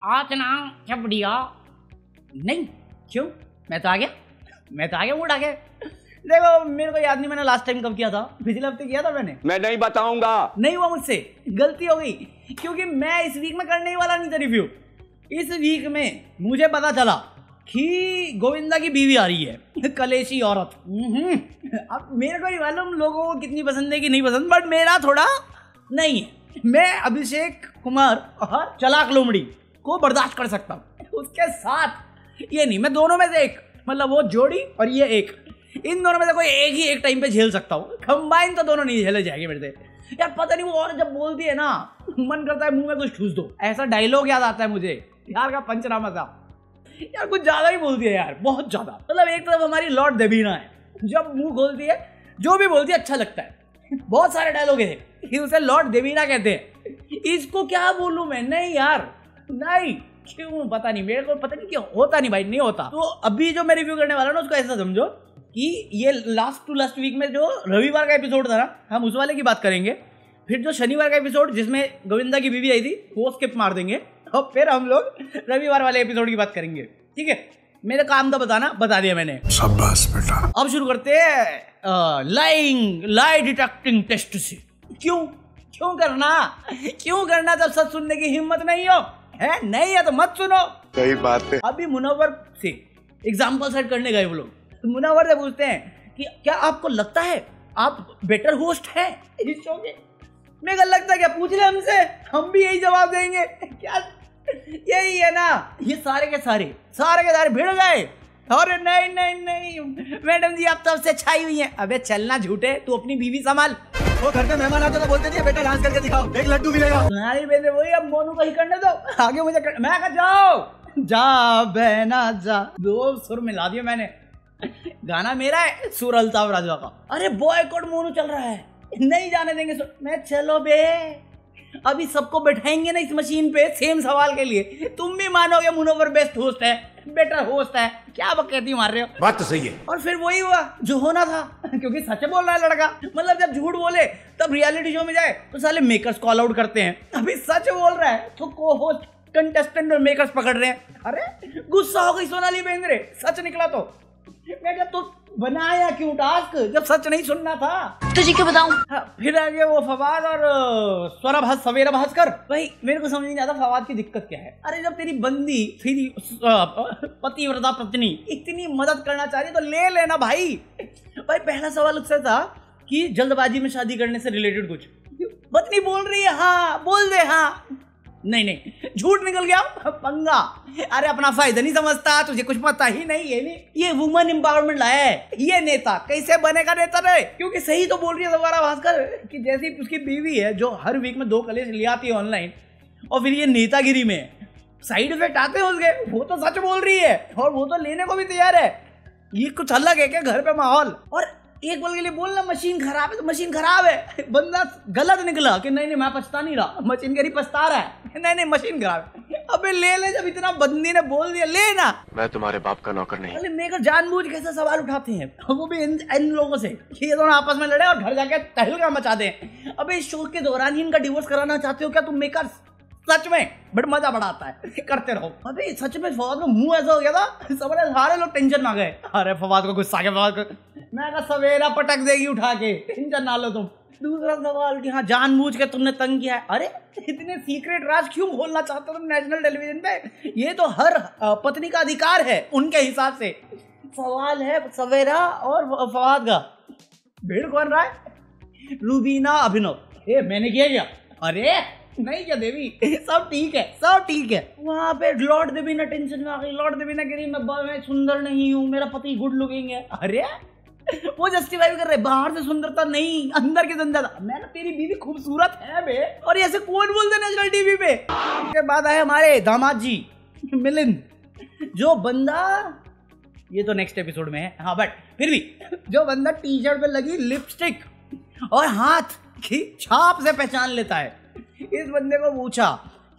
आज ना क्या बढ़िया। नहीं क्यों, मैं तो आ गया मूड आ गया। देखो मेरे को याद नहीं मैंने लास्ट टाइम कब किया था, पिछले हफ्ते किया था मैंने। मैं नहीं बताऊंगा। नहीं हुआ मुझसे, गलती हो गई, क्योंकि मैं इस वीक में करने ही वाला नहीं था रिव्यू। इस वीक में मुझे पता चला कि गोविंदा की बीवी आ रही है, कलेशी औरत। अब मेरे को ही मालूम लोगों को कितनी पसंद है कि नहीं पसंद, बट मेरा थोड़ा नहीं है। मैं अभिषेक कुमार और चलाक लोमड़ी को बर्दाश्त कर सकता हूँ, उसके साथ ये नहीं। मैं दोनों में से एक, मतलब वो जोड़ी और ये एक, इन दोनों में से कोई एक ही एक टाइम पे झेल सकता हूँ। कंबाइन तो दोनों नहीं झेले जाएंगे मेरे से। यार पता नहीं वो औरत जब बोलती है ना, मन करता है मुंह में कुछ ठूस दो। ऐसा डायलॉग याद आता है मुझे यार का पंचनामा था। यार कुछ ज्यादा ही बोलती है यार, बहुत ज्यादा। मतलब एक तरफ हमारी लॉर्ड देवीना है, जब मुंह खोलती है जो भी बोलती है अच्छा लगता है। बहुत सारे डायलॉग है, उसे लॉर्ड देवीना कहते हैं। इसको क्या बोलूं मैं, नहीं यार नहीं, क्यों पता नहीं, मेरे को पता नहीं क्यों होता नहीं भाई, नहीं होता। तो अभी जो मैं रिव्यू करने वाला हूं ना, उसको ऐसा समझो कि ये लास्ट वीक में जो रविवार का एपिसोड था ना, हम उस वाले की बात करेंगे। फिर जो शनिवार का एपिसोड जिसमें गोविंदा की बीवी आई थी, वो स्किप मार देंगे, और फिर हम लोग रविवार वाले एपिसोड की बात करेंगे। ठीक है, मेरे काम का बताना बता दिया मैंने। शाबाश बेटा। अब शुरू करते हैं लाई डिटेक्टिंग टेस्ट से। क्यों करना जब सच सुनने की हिम्मत नहीं हो, है नहीं है तो मत सुनो। सही बात है। अभी मुनव्वर से एग्जाम्पल सेट करने गए वो लोग। मुनव्वर से पूछते हैं कि क्या आपको लगता है आप बेटर होस्ट हैं इस शो के? मेरे को लगता है क्या, पूछ ले हमसे, हम भी यही जवाब देंगे। क्या यही है ना? ये सारे के सारे भिड़ गए। अरे नहीं मैडम जी आप तो सबसे अच्छाई हुई हैं। अबे चलना झूठे, तू अपनी बीवी संभाल। वो घर पे मेहमान आते तो बोलते नहीं बेटा डांस करके दिखाओ, एक लड्डू मिलेगा। तुम्हारी बेटे वही, अब मोनू को ही करने दो, आगे मुझे मैं कहा जाओ जा बहना जा। दो सुर मिला दिए मैंने। गाना मेरा है, सुर अल्ताफ राजा का। अरे बॉयकॉट मोनू चल रहा है, नहीं जाने देंगे। मैं चलो बे, अभी सबको बैठाएंगे ना इस मशीन पे सेम सवाल के लिए, तुम भी मानोगे मुनव्वर बेस्ट होस्ट है, बेटर होस्ट है। क्या बकैती मार रहे हो? बात तो सही है। और फिर वही हुआ जो होना था, क्योंकि सच बोल रहा है लड़का। मतलब जब झूठ बोले तब रियलिटी शो में जाए तो साले मेकर्स कॉल आउट करते हैं, अभी सच बोल रहा है तो को होस्ट कंटेस्टेंट और मेकर्स पकड़ रहे हैं। अरे गुस्सा हो गई सोनाली बेंद्रे, सच निकला तो। मैं क्या, तो बनाया क्यों टास्क जब सच नहीं सुनना था? तुझे क्यों बताऊं? हाँ, फिर आगे वो फवाद और सवेरा भास्कर। भाई मेरे को समझ नहीं आता फवाद की दिक्कत क्या है। अरे जब तेरी बंदी तेरी पतिव्रता पत्नी इतनी मदद करना चाह रही तो ले लेना भाई। पहला सवाल उससे था कि जल्दबाजी में शादी करने से रिलेटेड कुछ। पत्नी बोल रही है हाँ, बोल दे हाँ। नहीं झूठ निकल गया, पंगा। अरे अपना फायदा नहीं समझता, तुझे कुछ पता ही नहीं है। नहीं, ये वुमन एम्पावरमेंट लाया है ये नेता, कैसे बनेगा नेता रे? क्योंकि सही तो बोल रही है सवारा भास्कर कि जैसी उसकी बीवी है जो हर वीक में 2 कलेश ले आती है ऑनलाइन, और फिर ये नेतागिरी में साइड इफेक्ट आते हैं उसके। वो तो सच बोल रही है और वो तो लेने को भी तैयार है। ये कुछ अलग है क्या घर पे माहौल? और एक पल के लिए बोलना मशीन खराब है तो मशीन खराब है। बंदा गलत निकला कि नहीं मैं पछता नहीं रहा, मशीन करी पछता रहा है। नहीं मशीन खराब है। अबे ले, जब इतना बंदी ने बोल दिया लेना। मैं तुम्हारे बाप का नौकर नहीं। अरे मेकर जानबूझ कैसे सवाल उठाते हैं, वो भी इन लोगों से कि ये दोनों आपस में लड़े और घर जाके तहलका मचा दें। अबे इस शो के दौरान ही इनका डिवोर्स कराना चाहते हो क्या तुम मेकर? सच में बट मजा बड़ा आता है, करते रहो। अबे सच में फवाद का मुंह ऐसा हो गया था, सबने सारे लोग टेंशन में आ गए। अरे फवाद को गुस्सा आ गया, फवाद को मैं कहा सवेरा पटक देगी उठा के, टेंशन ना लो तुम। दूसरा सवाल कि हाँ जानबूझ के तुमने तंग किया है। अरे इतने सीक्रेट राज क्यों बोलना चाहते हो तुम नेशनल टेलीविजन पे? ये तो हर पत्नी का अधिकार है उनके हिसाब से। सवाल है सवेरा और फवाद का, भीड़ कौन रहा है? रूबीना अभिनव। मैंने किया क्या? अरे नहीं क्या देवी, सब ठीक है। वहाँ पे लॉर्ड देवीना टेंशन में आ गई। लॉर्ड देवीना कह रही मैं सुंदर नहीं हूँ, मेरा पति गुड लुकिंग है। अरे वो जस्टिफाई कर रहे, बाहर से सुंदरता नहीं अंदर की सुंदरता। मैंने तेरी बीवी खूबसूरत है बे, और ऐसे कौन बोलते नेशनल टीवी पे? उसके बाद आए हमारे दामाद जी मिलिंद, जो बंदा, ये तो नेक्स्ट एपिसोड में है हाँ, बट फिर भी जो बंदा टी शर्ट पे लगी लिपस्टिक और हाथ की छाप से पहचान लेता है। इस बंदे को पूछा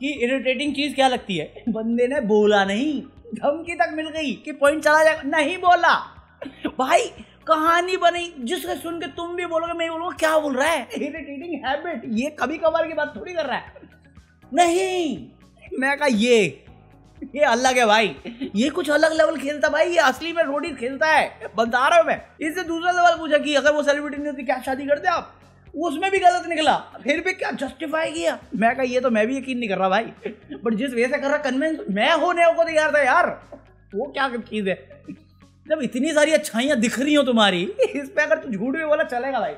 कि इरिटेटिंग चीज क्या लगती है, बंदे ने बोला नहीं, धमकी तक मिल गई कि पॉइंट चला जाएगा, नहीं बोला। भाई कहानी बनी जिसके सुन के तुम भी बोलोगे मैं बोलूंगा क्या बोल रहा है, इरिटेटिंग हैबिट, ये कभी कभार की बात थोड़ी कर रहा है। नहीं मैं कहा ये ये अलग है भाई, ये कुछ अलग लेवल खेलता भाई, ये असली में रोडी खेलता है, बता रहा हूं मैं। इससे दूसरा सवाल पूछा कि अगर वो सेलिब्रिटी नहीं होती क्या शादी करते आप, उसमें भी गलत निकला, फिर भी क्या जस्टिफाई किया। मैं कहा ये तो मैं भी यकीन नहीं कर रहा भाई, बट जिस वजह से कर रहा कन्विंस मैं होने को तैयार था यार, वो क्या चीज है। जब इतनी सारी अच्छाइयां दिख रही हो तुम्हारी, इस पे अगर तू झूठ भी बोला चलेगा भाई,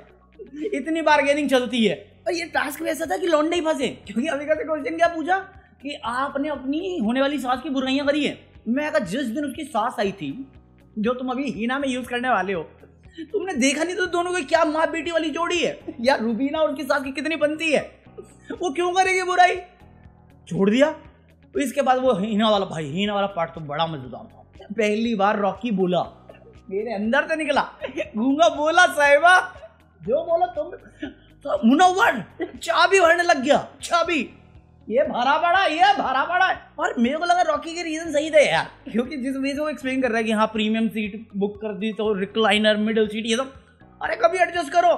इतनी बार्गेनिंग चलती है। और ये टास्क भी ऐसा था कि लौंडे ही फंसे, क्योंकि अभी का क्वेश्चन क्या पूछा कि आपने अपनी होने वाली सास की बुराइयां करी है। मैं कहा जिस दिन उसकी सास आई थी, जो तुम अभी हीना में यूज करने वाले हो, तुमने देखा नहीं तो दोनों की क्या माँ बेटी वाली जोड़ी है यार, रूबीना और उसकी सास की कितनी बनती है, वो क्यों करेगी बुराई, छोड़ दिया। तो इसके बाद वो हीना वाला भाई, हीना वाला पार्ट तो बड़ा मजेदार था। पहली बार रॉकी बोला, मेरे अंदर से निकला, गूंगा बोला साहिबा जो बोला तुम, तो मुनव्वर चाबी भरने लग गया, चाबी ये भरा पड़ा, ये भरा पड़ा है। और मेरे को लगा रॉकी के रीजन सही थे यार, क्योंकि जिस वजह से वो एक्सप्लेन कर रहा है कि हाँ प्रीमियम सीट बुक कर दी तो रिक्लाइनर मिडिल सीट ये सब, अरे कभी एडजस्ट करो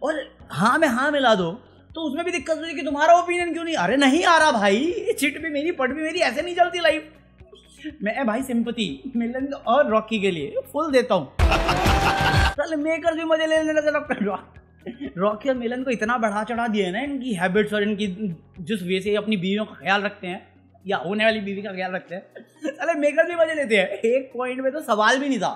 और हाँ में हाँ मिला दो, तो उसमें भी दिक्कत हुई कि तुम्हारा ओपिनियन क्यों नहीं, अरे नहीं आ रहा भाई, सीट भी मेरी पट भी मेरी, ऐसे नहीं चलती लाइफ। मैं भाई सिंपैथी मिलन और रॉकी के लिए फुल देता हूँ। चल मेकर्स भी मजे लेने लगे, रॉकी और मिलन को इतना बढ़ा चढ़ा दिया है ना इनकी हैबिट्स और इनकी जिस वे से अपनी बीवियों का ख्याल रखते हैं या होने वाली बीवी का ख्याल रखते हैं, चले मेकर्स भी मजे लेते हैं। एक पॉइंट में तो सवाल भी नहीं था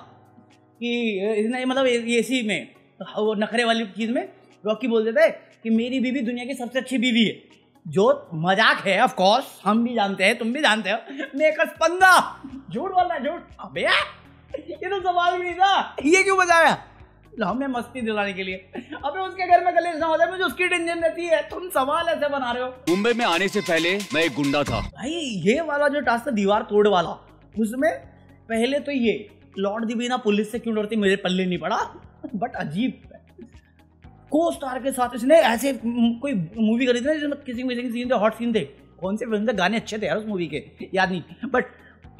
कि इसने मतलब एसी में वो नखरे वाली चीज में रॉकी बोल देता है कि मेरी बीवी दुनिया की सबसे अच्छी बीवी है, जो मजाक है ऑफ कोर्स, हम भी जानते हैं तुम भी जानते हो, मेकर्स पंगा, झूठ बोल रहा है झूठ। अबे ये तो सवाल भी नहीं था, ये क्यों बजाया, हमें मस्ती दिलाने के लिए। अबे उसके घर में कलेश ना हो जाए, मुझे उसकी टेंशन रहती है, तुम सवाल ऐसे बना रहे हो। मुंबई में आने से पहले मैं एक गुंडा था भाई। ये वाला जो टास्क था दीवार तोड़ वाला, उसमें पहले तो ये लॉर्ड दीबीना पुलिस से क्यों डरती मेरे पल्ले नहीं पड़ा, बट अजीब को स्टार के साथ इसने ऐसे कोई मूवी करी थी ना जिसमें किसी सीन थे, हॉट सीन थे, कौन से फिल्म थे, गाने अच्छे थे यार उस मूवी के, याद नहीं, बट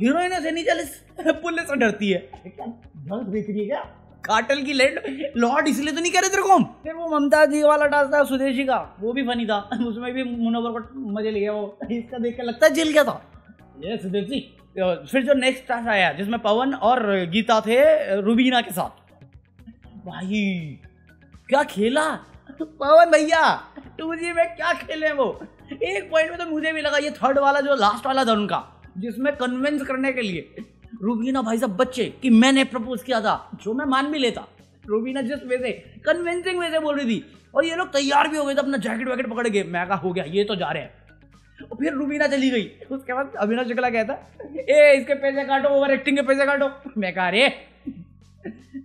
हीरोइन ऐसे नहीं चले, पुलिस से डरती है, क्या गलत बेच रही है क्या, कार्टेल की लैंड लॉर्ड इसलिए तो नहीं कह रहे तेरे को। फिर वो ममता जी वाला टास्क था सुदेशी का, वो भी फनी था, उसमें भी मुनव्वर को मजे लिया, वो इसका देख के लगता है जेल गया था ये सुदेशी। फिर जो नेक्स्ट टास्क आया जिसमें पवन और गीता थे रूबीना के साथ, भाई क्या खेला पवन भैया, 2G में क्या खेले वो। एक पॉइंट में तो मुझे भी लगा ये थर्ड वाला जो लास्ट वाला था उनका, जिसमें कन्विंस करने के लिए रूबीना भाई साहब बच्चे कि मैंने प्रपोज किया था, जो मैं मान भी लेता, रूबीना जिस वे से कन्विंसिंग वे से बोल रही थी, और ये लोग तैयार भी हो गए थे अपना जैकेट वैकेट पकड़ के, मैं कहा हो गया ये तो जा रहे हैं। और फिर रूबीना चली गई, उसके बाद अविनाश शुक्ला कहता ए इसके पैसे काटो, ओवर एक्टिंग के पैसे काटो। मैं कहा अरे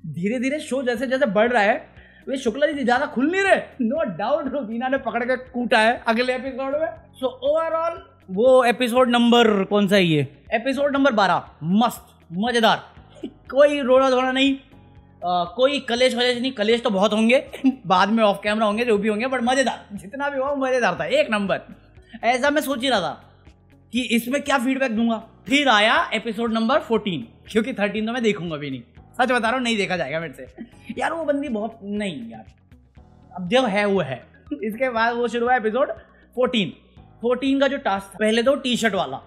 धीरे धीरे शो जैसे जैसे बढ़ रहा है, वे शुक्ला जी ज्यादा खुल नहीं रहे, नो डाउट रूबीना ने पकड़ के कूटा है अगले एपिसोड में। सो ओवरऑल वो एपिसोड नंबर कौन सा है, ये एपिसोड नंबर 12 मस्त मजेदार, कोई रोना धोना नहीं, कोई कलेश वलेश नहीं, कलेश तो बहुत होंगे बाद में ऑफ कैमरा होंगे जो भी होंगे, बट मजेदार जितना भी हुआ मजेदार था, एक नंबर। ऐसा मैं सोच ही रहा था कि इसमें क्या फीडबैक दूंगा, फिर आया एपिसोड नंबर 14, क्योंकि 13 तो मैं देखूंगा भी नहीं, सच बता रहा हूँ नहीं देखा जाएगा मेरे से यार, वो बंदी बहुत नहीं यार, अब जो है वो है। इसके बाद वो शुरू हुआ एपिसोड 14 का जो टास्क, पहले तो टी शर्ट वाला,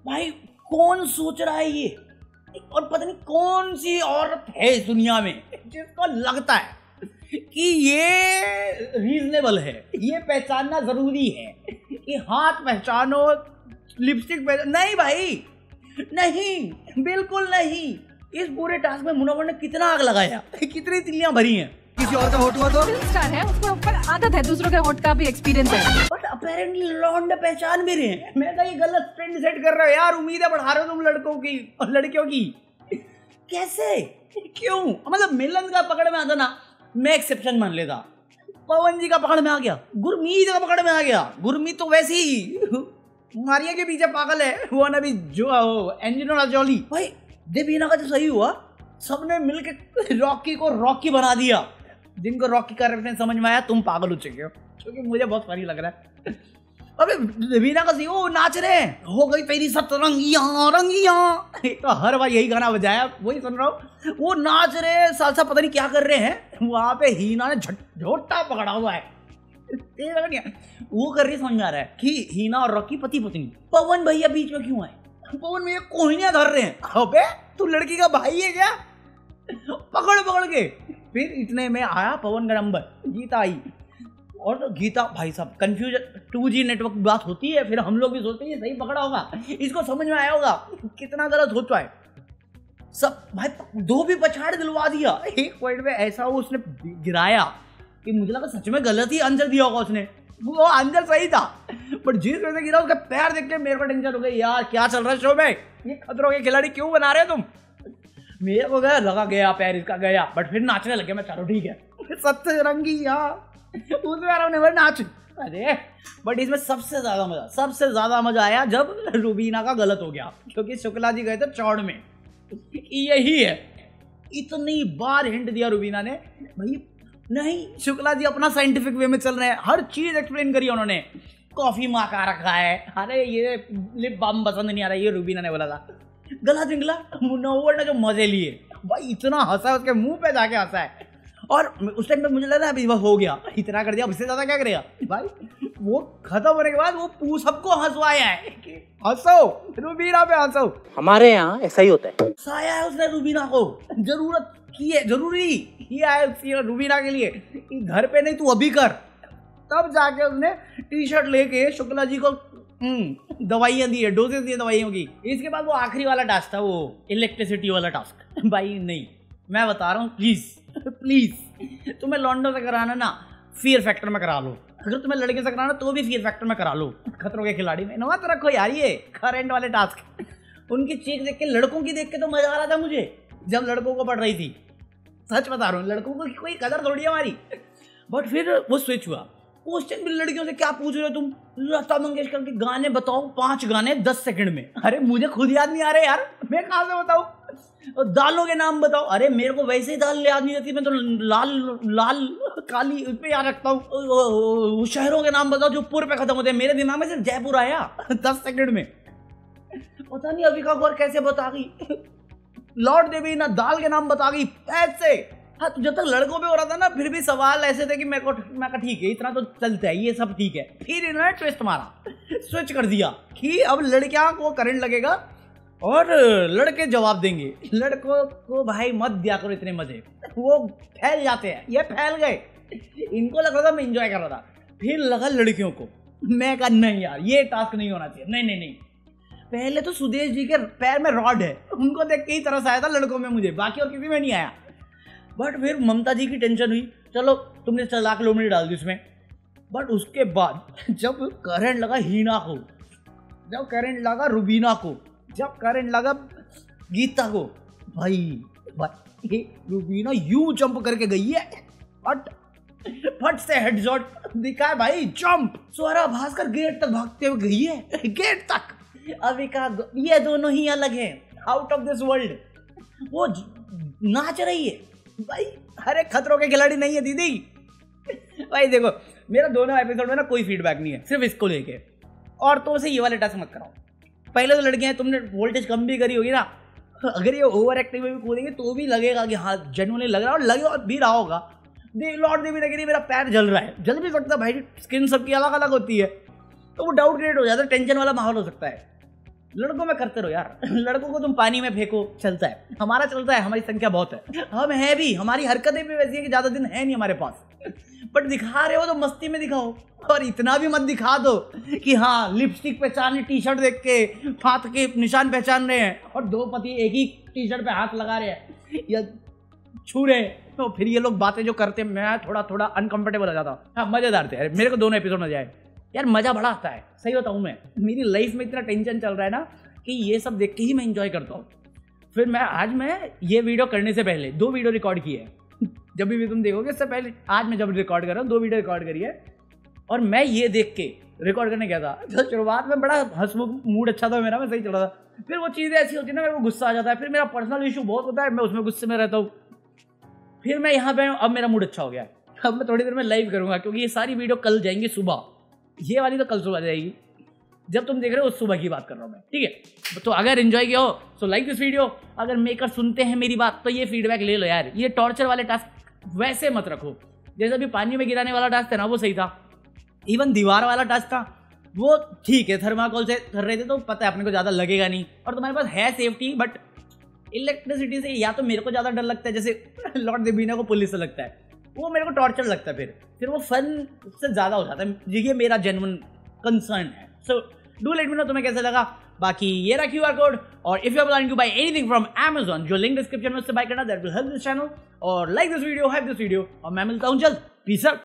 भाई कौन सोच रहा है ये, और पता नहीं कौन सी औरत है इस दुनिया में जिसको लगता है कि ये रीजनेबल है, ये पहचानना जरूरी है कि हाथ पहचानो लिपस्टिक पहचानो, नहीं भाई नहीं, बिल्कुल नहीं। इस पूरे टास्क में मुनव्वर ने कितना आग लगाया, कितनी तिल्लियां भरी हैं। किसी और का होट हुआ तो फिल्म स्टार है, उसको ऊपर आदत है, दूसरों के होट का भी एक्सपीरियंस है, बट अपेरेंटली लौंडे पहचान भी रहे हैं। मैं ये गलत ट्रेंड सेट कर रहे हो यार, उम्मीदें बढ़ा रहे हो तुम लड़कों की और लड़कियों की, कैसे क्यों, मतलब मिलन का पकड़ में आता ना मैं एक्सेप्शन मान लेता, पवन जी का पकड़ में आ गया, गुरमीत का पकड़ में आ गया, गुरमीत तो वैसे ही मारिया के पीछे पागल है, वो ना भी जो एंजेलिना जोली। भाई देवीना का जो सही हुआ, सबने मिलकर रॉकी को रॉकी बना दिया, जिनको रॉकी का रेफरेंस समझ में आया तुम पागल हो चुके हो, क्योंकि मुझे बहुत फनी लग रहा है। अबे देवीना का सही, वो नाच रहे हैं, हो गई तेरी सतरंगियां रंगियां, तो हर बार यही गाना बजाया, वही सुन रहा हूँ, वो नाच रहे हैं सालसा, पता नहीं क्या कर रहे हैं वहां पे। हीना ने झोटा पकड़ा हुआ है, वो कर रही समझ आ रहा है कि हीना और रॉकी पति पत्नी। पवन भैया बीच में क्यों आए? पवन भैया कोहिनियां धर रहे हैं। अबे तू लड़की का भाई है क्या? पकड़ पकड़ के। फिर इतने में आया पवन का नंबर, गीता आई। और तो गीता भाई साहब कंफ्यूजन, 2G नेटवर्क बात होती है, फिर हम लोग भी सोचते हैं सही पकड़ा होगा, इसको समझ में आया होगा कितना गलत हो चुका है सब। भाई 2 भी पछाड़ दिलवा दिया। एक पॉइंट में ऐसा वो उसने गिराया कि मुझे लगा सच में गलत ही आंसर दिया होगा उसने। वो आंसर सही था, बट जिस वजह से गिरा उसका पैर देख के मेरे को टेंशन हो गई। यार क्या चल रहा है शो में? ये खतरों के खिलाड़ी क्यों बना रहे हो तुम? मेरे को गया पैर इसका गया, बट फिर नाचने लगे मैं। चलो ठीक है, सतरंगी यार उसमें आराम ने नाच। अरे बट इसमें सबसे ज्यादा मजा आया जब रुबीना का गलत हो गया, क्योंकि शुक्ला जी गए थे चौड़ में। यही है, इतनी बार हिंट दिया रुबीना ने, भाई नहीं शुक्ला जी अपना साइंटिफिक वे में चल रहे हैं, हर चीज एक्सप्लेन करी उन्होंने। कॉफी माका रखा है, अरे ये लिप बाम पसंद नहीं आ रहा, ये रुबीना ने बोला था। गला जिंगला मुनव्वर ने जो मजे लिए, भाई इतना हंसा, उसके मुंह पे जाके हंसा है। और उस टाइम पे मुझे लगा अभी वह हो गया, इतना कर दिया, अब इससे ज्यादा क्या करेगा भाई। वो खत्म होने के बाद वो सबको हंसवाया है कि हंसो, रुबीना पे हंसो। हमारे यहाँ ऐसा ही होता है। हंसाया है उसने रुबीना को, जरूरत की है, जरूरी किया है रुबीना के लिए कि घर पे नहीं तू अभी कर। तब जाके उसने टी-शर्ट लेके शुक्ला जी को दवाइयां दी है, डोजेस दिए दवाइयों की। इसके बाद वो आखिरी वाला टास्क था, वो इलेक्ट्रिसिटी वाला टास्क। भाई नहीं, मैं बता रहा हूँ प्लीज तुम्हें लॉन्डो से कराना ना, फियर फैक्टर में करा लो। अगर तुम्हें लड़के से कराना तो भी फियर फैक्टर में करा लो। खतरों के खिलाड़ी में नवा तो रखो यार, ये करंट वाले टास्क। उनकी चीख देख के, लड़कों की देख के तो मजा आ रहा था मुझे जब लड़कों को पढ़ रही थी। सच बता रहा हूँ, लड़कों को कोई कदर थोड़ी है हमारी। बट फिर वो स्विच हुआ। क्वेश्चन भी लड़कियों से क्या पूछ रहे हो तुम? लता मंगेशकर के गाने बताओ, 5 गाने 10 सेकंड में। अरे मुझे खुद याद नहीं आ रहे यार, मैं कहाँ से बताऊँ? दालों के नाम बताओ। अरे मेरे को वैसे ही दाल याद नहीं रहती, मैं तो लाल काली पे याद रखता हूँ। शहरों के नाम बताओ जो पुर पे खत्म होते हैं। मेरे दिमाग में सिर्फ जयपुर आया 10 सेकंड में। पता नहीं अविका गौर कैसे बता गई। लॉर्ड देवी ना दाल के नाम बता गई ऐसे। हाँ, तो जब तक लड़कों पे हो रहा था ना, फिर भी सवाल ऐसे थे कि मैं कहा ठीक है, इतना तो चलता है, ये सब ठीक है। फिर इन्होंने ट्विस्ट मारा, स्विच कर दिया कि अब लड़कियां को करंट लगेगा और लड़के जवाब देंगे। लड़कों को भाई मत दिया करो इतने मजे, वो फैल जाते हैं। ये फैल गए, इनको लग रहा था मैं इंजॉय कर रहा था, फिर लगा लड़कियों को। मैं कहा नहीं यार, ये टास्क नहीं होना चाहिए। नहीं, पहले तो सुदेश जी के पैर में रॉड है, उनको देख के ही तरस आया था लड़कों में मुझे, बाकी और किसी में नहीं आया। बट फिर ममता जी की टेंशन हुई, चलो तुमने 4 लाख लोमड़ी डाल दी उसमें। बट उसके बाद जब करंट लगा हीना को, जब करंट लगा रुबीना को, जब करंट लगा गीता को, भाई ये रुबीना यूं जंप करके गई है, फट से हेडशॉट दिखा है भाई, जंप। स्वरा भास्कर गेट तक भागते हुए गई है, गेट तक। अविका, ये दोनों ही अलग है, आउट ऑफ दिस वर्ल्ड। वो नाच रही है भाई। अरे खतरों के खिलाड़ी नहीं है दीदी। भाई देखो, मेरा दोनों एपिसोड में ना कोई फीडबैक नहीं है, सिर्फ इसको लेके। और तो उसे ये वाले टास्क मत कराओ। पहले तो लड़कियां, तुमने वोल्टेज कम भी करी होगी ना, अगर ये ओवर एक्टिव में भी कूदेंगे तो भी लगेगा कि हाँ जेन्युइनली लग रहा है, और लगे भी रहा होगा। लॉर्ड देवी लगे मेरा पैर जल रहा है, जल भी सकता है भाई, स्किन सबकी अलग अलग होती है, तो वो डाउट क्रिएट हो जाता है, टेंशन वाला माहौल हो सकता है। लड़कों में करते रहो यार, लड़कों को तुम पानी में फेंको, चलता है। हमारा चलता है, हमारी संख्या बहुत है, हम है भी, हमारी हरकतें भी वैसी है कि ज्यादा दिन है नहीं हमारे पास। बट दिखा रहे हो तो मस्ती में दिखाओ, और इतना भी मत दिखा दो कि हाँ लिपस्टिक पहचान, टी शर्ट देख के हाथ के निशान पहचान रहे हैं, और 2 पति एक ही टी शर्ट पे हाथ लगा रहे हैं या छू रहे हैं, तो फिर ये लोग बातें जो करते हैं, मैं थोड़ा अनकंफर्टेबल हो जाता हूँ। हाँ मजेदार थे, मेरे को दोनों एपिसोड मजा आए यार, मजा बड़ा आता है। सही बताऊँ, मैं मेरी लाइफ में इतना टेंशन चल रहा है ना कि ये सब देख के ही मैं एंजॉय करता हूँ। फिर आज मैं ये वीडियो करने से पहले 2 वीडियो रिकॉर्ड की है। जब भी तुम देखोगे, इससे पहले आज मैं जब रिकॉर्ड कर रहा हूँ 2 वीडियो रिकॉर्ड करी है, और मैं ये देख के रिकॉर्ड करने गया था। तो शुरुआत में बड़ा हंसमुख मूड अच्छा था मेरा, मैं सही चल रहा था। फिर वो चीज़ें ऐसी होती है ना, मेरे को गुस्सा आ जाता है, फिर मेरा पर्सनल इशू बहुत होता है, मैं उसमें गुस्से में रहता हूँ। फिर मैं यहाँ पे, अब मेरा मूड अच्छा हो गया, अब मैं थोड़ी देर में लाइव करूँगा, क्योंकि ये सारी वीडियो कल जाएंगी सुबह, ये वाली तो कल सुबह जाएगी। जब तुम देख रहे हो उस सुबह की बात कर रहा हूँ मैं, ठीक है। तो अगर एंजॉय किया हो तो लाइक दिस वीडियो। अगर मेकर सुनते हैं मेरी बात तो ये फीडबैक ले लो यार, ये टॉर्चर वाले टास्क वैसे मत रखो। जैसे अभी पानी में गिराने वाला टास्क था ना, वो सही था, इवन दीवार वाला टच था वो ठीक है, थर्माकोल से कर रहे थे तो पता है अपने को ज़्यादा लगेगा नहीं, और तुम्हारे पास है सेफ्टी। बट इलेक्ट्रिसिटी से या तो मेरे को ज़्यादा डर लगता है, जैसे लॉर्ड देवीना को पुलिस से लगता है, वो मेरे को टॉर्चर लगता है, फिर वो फन से ज़्यादा हो जाता है। ये मेरा जेन्युइन कंसर्न है। So do let me know तुम्हें कैसा लगा। बाकी ये रहा QR कोड, और if you are planning to buy anything from Amazon, जो लिंक डिस्क्रिप्शन में उससे बाय करना, that will help this channel. और like this video, have this video, और मैं मिलता हूँ जल्द। Peace out.